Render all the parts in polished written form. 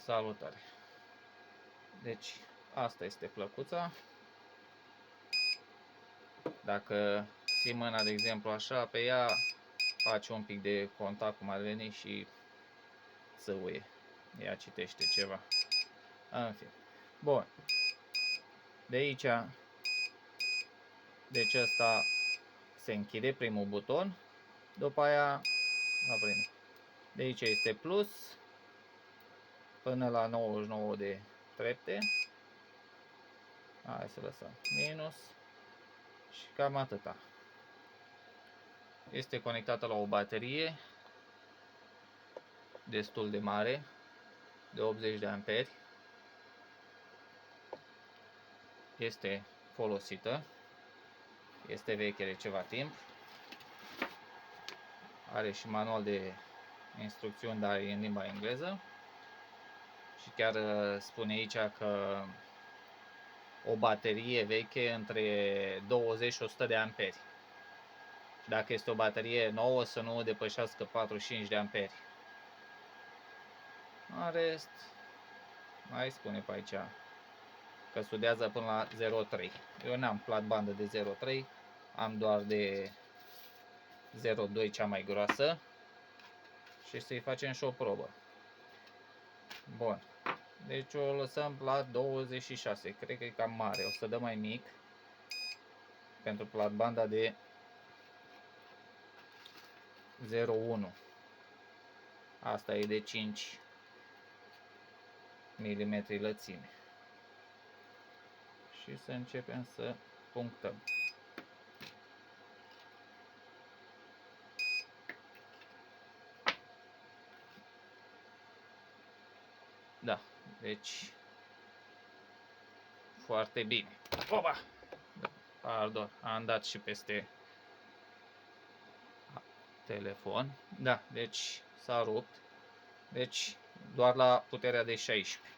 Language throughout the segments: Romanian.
Salutare! Deci, asta este plăcuța. Dacă ții mâna, de exemplu, așa, pe ea, face un pic de contact cum ar veni și țâuie. Ea citește ceva. În fine. Bun. De aici, deci ăsta se închide, primul buton. După aia, aprinde. De aici este plus, până la 99 de trepte. Hai să lăsăm minus. Și cam atâta. Este conectată la o baterie destul de mare, de 80 de amperi. Este folosită. Este veche de ceva timp. Are și manual de instrucțiuni, dar e în limba engleză. Și chiar spune aici că o baterie veche între 20 și 100 de amperi. Dacă este o baterie nouă, să nu depășească 45 de amperi. În rest, mai spune pe aici că sudează până la 0,3. Eu n-am platbandă de 0,3, am doar de 0,2 cea mai groasă. Și să-i facem și o probă. Bun. Deci o lăsăm la 26. Cred că e cam mare. O să dăm mai mic pentru platbanda de 0,1. Asta e de 5 mm lățime. Și să începem să punctăm. Da, deci foarte bine. Opa! Pardon, am dat și peste telefon. Da, deci s-a rupt. Deci doar la puterea de 16.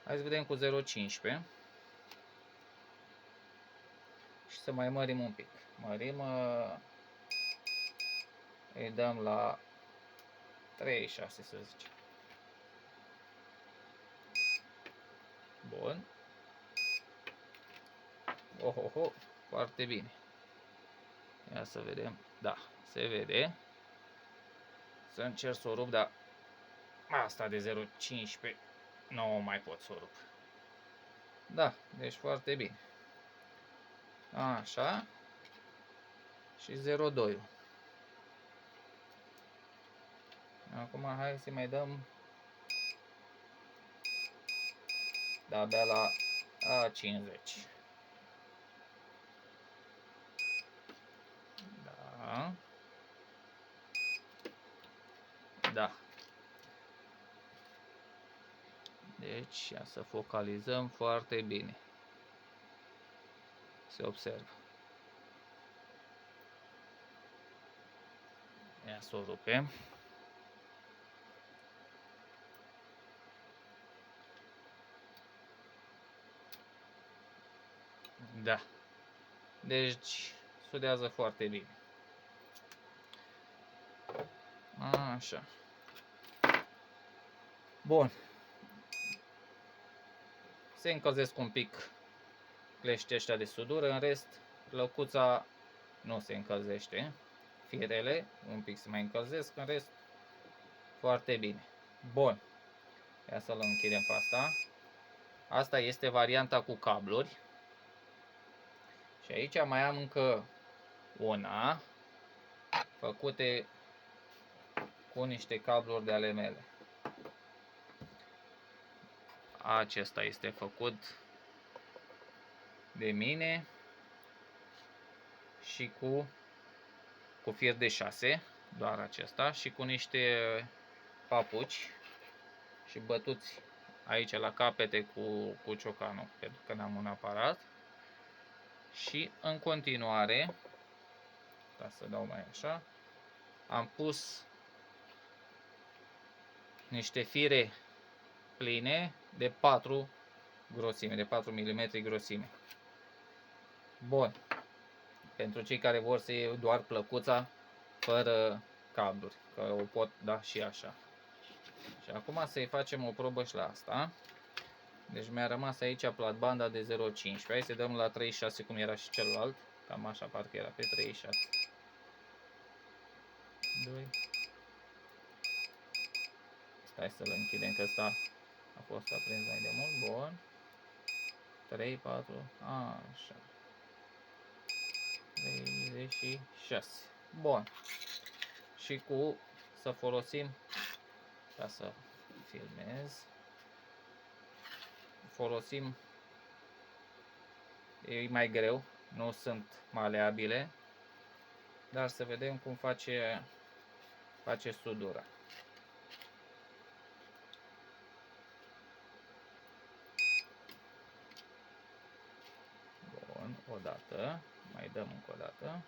Hai să vedem cu 0,15. Și să mai mărim un pic. Mărim, îi dăm la 36, să zicem. Bun. Oh, foarte bine. Ia să vedem. Da, se vede. Să încerc să o rup, dar asta de 0,15 nu mai pot să o rup. Da, deci foarte bine. Așa. Și 0,2. Acum hai să mai dăm de-abia la 50. Da. Da. Deci, ia să focalizăm foarte bine. Se observă. Ia să o rupem. Da. Deci, sudează foarte bine. Așa. Bun. Se încălzesc un pic cleștii ăștia de sudură, în rest, plăcuța nu se încălzește. Firele un pic se mai încălzesc, în rest, foarte bine. Bun. Ia să-l închidem pe asta. Asta este varianta cu cabluri. Și aici mai am încă una, făcute cu niște cabluri de ale mele. Acesta este făcut de mine și cu fir de 6, doar acesta, și cu niște papuci și bătuți aici la capete cu ciocanul, pentru că n-am un aparat. Și în continuare, ca să dau mai așa, am pus niște fire pline de 4 grosime, de 4 mm grosime. Bun. Pentru cei care vor să iei doar plăcuța fără cabluri, că o pot da și așa. Și acum să-i facem o probă și la asta. Deci mi-a rămas aici platbanda de 0,15. Hai să dăm la 36 cum era și celălalt. Cam așa parcă era pe 36. 2. Stai să-l închidem că ăsta a fost aprins mai de mult. Bun. 3, 4, așa. 36. Bun. Și cu să folosim, ca să filmez, folosim, e mai greu, nu sunt maleabile, dar să vedem cum face sudura. Bun, o dată, mai dăm încă o dată.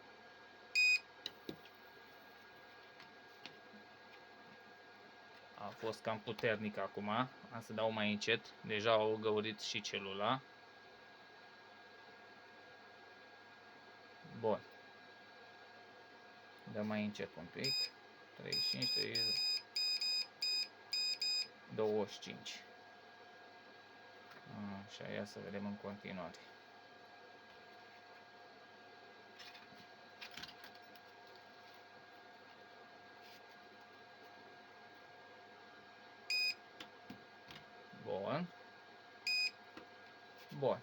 A fost cam puternic acum, am să dau mai încet, deja au găurit și celula. Bun. Dăm mai încet un pic. 35, 30, 25. Așa, ia să vedem în continuare. Bun. Bun.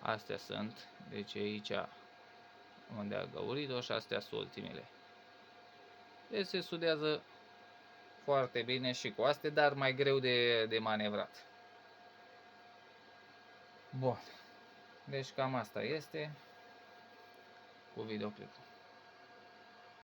Astea sunt, deci aici unde a găurit-o și astea sunt ultimele. Deci se sudează foarte bine și cu astea, dar mai greu de manevrat. Bun. Deci cam asta este cu videoclipul.